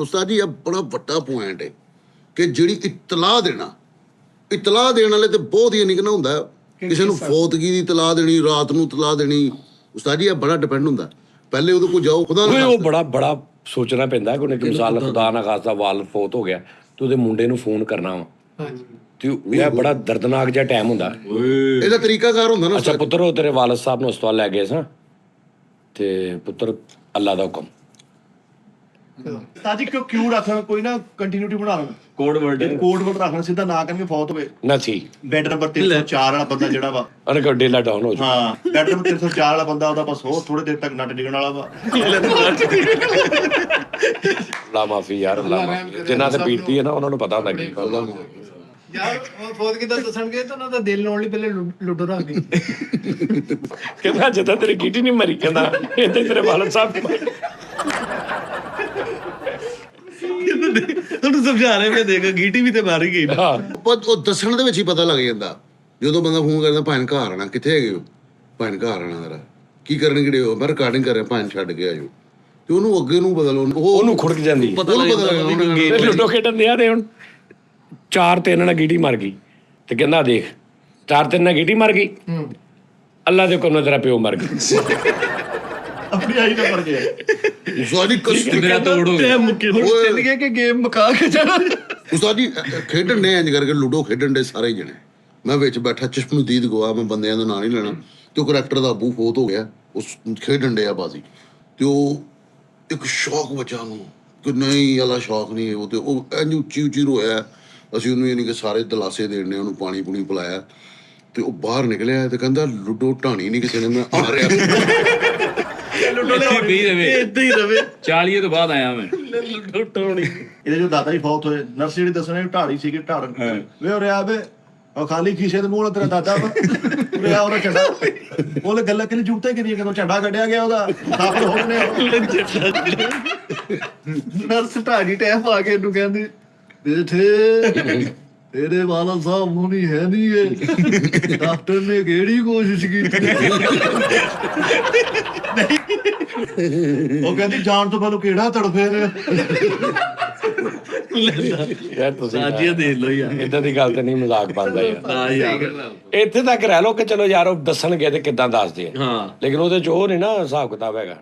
ਉਸਤਾਦ ਜੀ ਇਹ ਬੜਾ ਵੱਡਾ ਪੁਆਇੰਟ ਹੈ ਕਿ ਜਿਹੜੀ ਇਤਲਾਹ ਦੇਣ ਵਾਲੇ ਤੇ ਬਹੁਤ ਹੀ ਨਿਕਣਾ ਹੁੰਦਾ ਕਿਸੇ ਨੂੰ ਫੌਤਗੀ ਦੀ ਇਤਲਾਹ ਦੇਣੀ, ਰਾਤ ਨੂੰ ਇਤਲਾਹ ਦੇਣੀ। ਉਸਤਾਦ ਜੀ ਇਹ ਬੜਾ ਡਿਪੈਂਡ ਹੁੰਦਾ। ਪਹਿਲੇ ਉਹਦੇ ਕੋਲ ਜਾਓ, ਖੁਦਾ ਉਹ ਬੜਾ ਸੋਚਣਾ ਪੈਂਦਾ ਕਿ ਉਹਨੇ ਕਿ ਮਿਸਾਲ ਖੁਦਾ ਨਾ ਖਾਸਤਾ ਵਾਲ ਫੌਤ ਹੋ ਗਿਆ ਤੇ ਉਹਦੇ ਮੁੰਡੇ ਨੂੰ ਫੋਨ ਕਰਨਾ ਵਾ ਤੇ ਇਹ ਬੜਾ ਦਰਦਨਾਕ ਜਿਹਾ ਟਾਈਮ ਹੁੰਦਾ। ਇਹਦਾ ਤਰੀਕਾਕਾਰ ਹੁੰਦਾ ਨਾ। ਅੱਛਾ ਪੁੱਤਰ, ਉਹ ਤੇਰੇ ਵਾਲਦ ਸਾਹਿਬ ਨੂੰ ਹਸਪਤਾਲ ਲੈ ਗਏ ਸਾਂ ਤੇ ਪੁੱਤਰ ਅੱਲਾ ਦਾ ਹੁਕਮ ਤਾਜੀ ਕਿਉਂ ਰੱਖਣਾ, ਕੋਈ ਨਾ ਕੰਟੀਨਿਊਟੀ ਬਣਾ ਲੈਣਾ, ਕੋਡ ਵਰਡ ਰੱਖਣਾ, ਸਿੱਧਾ ਨਾ ਕਰਨਗੇ ਫੌਤ ਹੋਵੇ ਨਾ ਸੀ। ਬੈੱਡ ਨੰਬਰ 304 ਵਾਲਾ ਬੰਦਾ ਜਿਹੜਾ ਵਾ ਉਹਨੇ ਕੋ ਡੇਲਾ ਡਾਊਨ ਹੋ ਜਾ। ਹਾਂ, ਬੈੱਡ ਨੰਬਰ 304 ਵਾਲਾ ਬੰਦਾ ਉਹਦਾ ਬਸ ਹੋਰ ਥੋੜੇ ਦੇਰ ਤੱਕ ਨੱਟ ਡਿੱਗਣ ਵਾਲਾ ਵਾ। ਲਾ ਮਾਫੀ ਯਾਰ, ਲਾ ਮਾਫੀ। ਜਿਨ੍ਹਾਂ ਤੇ ਬੀਤਦੀ ਹੈ ਨਾ ਉਹਨਾਂ ਨੂੰ ਪਤਾ ਹੁੰਦਾ ਕੀ ਯਾਰ ਉਹ ਫੌਤ ਕਿਦਾਂ ਦੱਸਣਗੇ ਤਾਂ ਉਹਨਾਂ ਦਾ ਦਿਲ ਲਾਉਣ ਲਈ ਪਹਿਲੇ ਲੁੱਡੋ ਰੱਖ ਗਈ। ਕਹਿੰਦਾ ਜਦੋਂ ਤੇਰੀ ਗੀਟੀ ਨਹੀਂ ਮਰੀ, ਕਹਿੰਦਾ ਇੱਥੇ ਤੇਰੇ ਵਾਲਦ ਸਾਹਿਬ ਤੁਹਾਨੂੰ ਸਮਝਾ ਰਹੇ ਮੈਂ, ਦੇਖ ਗੀਟੀ ਵੀ ਤੇ ਮਾਰ ਹੀ ਗਈ ਨਾ। ਪਰ ਉਹ ਦੱਸਣ ਦੇ ਵਿੱਚ ਹੀ ਪਤਾ ਲੱਗ ਜਾਂਦਾ। ਜਦੋਂ ਬੰਦਾ ਫੋਨ ਕਰਦਾ, ਭੈਣ ਘਰ ਆਣਾ, ਕਿੱਥੇ ਹੈਗੇ ਹੋ? ਭੈਣ ਘਰ ਆਣਾ ਜ਼ਰਾ, ਕੀ ਕਰਨ ਕਿਹੜੇ ਹੋ? ਮੈਂ ਰਿਕਾਰਡਿੰਗ ਕਰ ਰਿਹਾ, ਭੈਣ ਛੱਡ ਕੇ ਆਜੋ। ਤੇ ਉਹਨੂੰ ਅੱਗੇ ਨੂੰ ਬਦਲ, ਉਹਨੂੰ ਖੁੜਕ ਜਾਂਦੀ। ਲੁੱਡੋ ਖੇਡਣ ਦਿਆ ਤੇ ਹੁਣ 4-3 ਨਾਲ ਗੀਟੀ ਮਰ ਗਈ ਤੇ ਕਹਿੰਦਾ ਦੇਖ 4-3 ਨਾਲ ਗੀਟੀ ਮਰ ਗਈ, ਅੱਲਾ ਦੇ ਹੁਕਮ ਨਾਲ ਤੇਰਾ ਪਿਓ ਮਰ ਗਿਆ। ਆਪਣੀ ਆਈ ਨਾ ਮਰ ਗਿਆ। ਉਸਤਾਦ ਜੀ ਚੱਲ ਗਿਆ ਕਿ ਗੇਮ ਮੁਕਾ ਕੇ ਜਾਣਾ। ਉਸਤਾਦ ਜੀ ਖੇਡਣ ਨੇ ਇੰਜ ਕਰਕੇ, ਲੂਡੋ ਖੇਡਣ ਦੇ ਸਾਰੇ ਜਣੇ। ਮੈਂ ਵਿੱਚ ਬੈਠਾ, ਚਸ਼ਮਦੀਦ ਗਵਾ, ਮੈਂ ਬੰਦਿਆਂ ਦਾ ਨਾਂ ਨਹੀਂ ਲੈਣਾ, ਤੇ ਉਹ ਕਰੈਕਟਰ ਦਾ ਬੂ ਫੌਤ ਹੋ ਗਿਆ। ਉਸ ਖੇਡਣ ਡਿਆ ਬਾਜ਼ੀ ਤੇ ਉਹ ਇੱਕ ਸ਼ੌਕ ਬਚਾ ਨੂੰ ਕਿ ਨਹੀਂ ਵਾਲਾ ਸ਼ੌਕ ਨਹੀਂ, ਉਹ ਤੇ ਉਹ ਇੰਝ ਉੱਚੀ ਰੋਇਆ। ਅਸੀਂ ਉਹਨੂੰ ਯਾਨੀ ਕਿ ਸਾਰੇ ਦਲਾਸੇ ਦੇਣੇ, ਉਹਨੂੰ ਪਾਣੀ ਪੂਣੀ ਪਿਲਾਇਆ ਤੇ ਉਹ ਬਾਹਰ ਨਿਕਲਿਆ ਤੇ ਕਹਿੰਦਾ ਲੂਡੋ ਢਾਣੀ ਨਹੀਂ ਕਿਸੇ ਨੇ, ਮੈਂ ਆ ਰਿਹਾ। ਏਦਾਂ ਹੀ ਰਵੇ। 40 ਤੋਂ ਬਾਅਦ ਆਇਆ ਮੈਂ। ਇਹਦੇ ਜੋ ਦਾਦਾ ਜੀ ਫੌਤ ਹੋਏ, ਨਰਸ ਜਿਹੜੀ ਦੱਸਣੇ ਢਾੜੀ ਸੀਗੀ, ਢਾੜ ਵੇ ਹੋ ਰਿਹਾ ਵੇ, ਉਹ ਖਾਲੀ ਖੀਸੇ ਦੇ ਮੂੰਹ ਨਾਲ ਤੇਰਾ ਦਾਦਾ ਵਾ ਰਿਹਾ, ਉਹਦਾ ਝੰਡਾ ਉਹਨੇ ਗੱਲਾਂ ਕਿਹਨੇ ਜੂਤੇ ਕਰੀਏ, ਕਦੋਂ ਝੰਡਾ ਕੱਢਿਆ ਗਿਆ ਉਹਦਾ ਦਾਖਲ ਹੋ ਗਏ। ਨਰਸ ਢਾੜੀ ਟੈਪ ਆ ਕੇ ਇਹਨੂੰ ਕਹਿੰਦੀ ਬੇਟੇ ਤੇਰੇ ਵਾਲਾ ਸਾਹਿਬ ਹੁਣੀ ਹੈ ਨਹੀਂ ਏ, ਡਾਕਟਰ ਨੇ ਕਿਹੜੀ ਕੋਸ਼ਿਸ਼ ਕੀਤੀ। ਉਹ ਕਹਿੰਦੀ ਜਾਣ ਤੋਂ ਪਹਿਲਾਂ ਕਿਹੜਾ ਤੜਫੇ ਨੇ। ਯਾਰ ਤੁਸੀਂ ਸਾਜੀਆਂ ਦੇਖ ਲਓ ਯਾਰ, ਏਦਾਂ ਦੀ ਗੱਲ ਤੇ ਨਹੀਂ, ਮਜ਼ਾਕ ਬਣਦਾ ਯਾਰ। ਹਾਂ ਯਾਰ, ਇੱਥੇ ਤੱਕ ਰਹਿ ਲੋ ਕਿ ਚਲੋ ਯਾਰ ਉਹ ਦੱਸਣਗੇ ਤੇ ਕਿੱਦਾਂ ਦੱਸਦੇ ਆ, ਹਾਂ ਲੇਕਿਨ ਉਹਦੇ ਚ ਉਹ ਨਹੀਂ ਨਾ ਹਿਸਾਬ ਕਿਤਾਬ ਹੈਗਾ।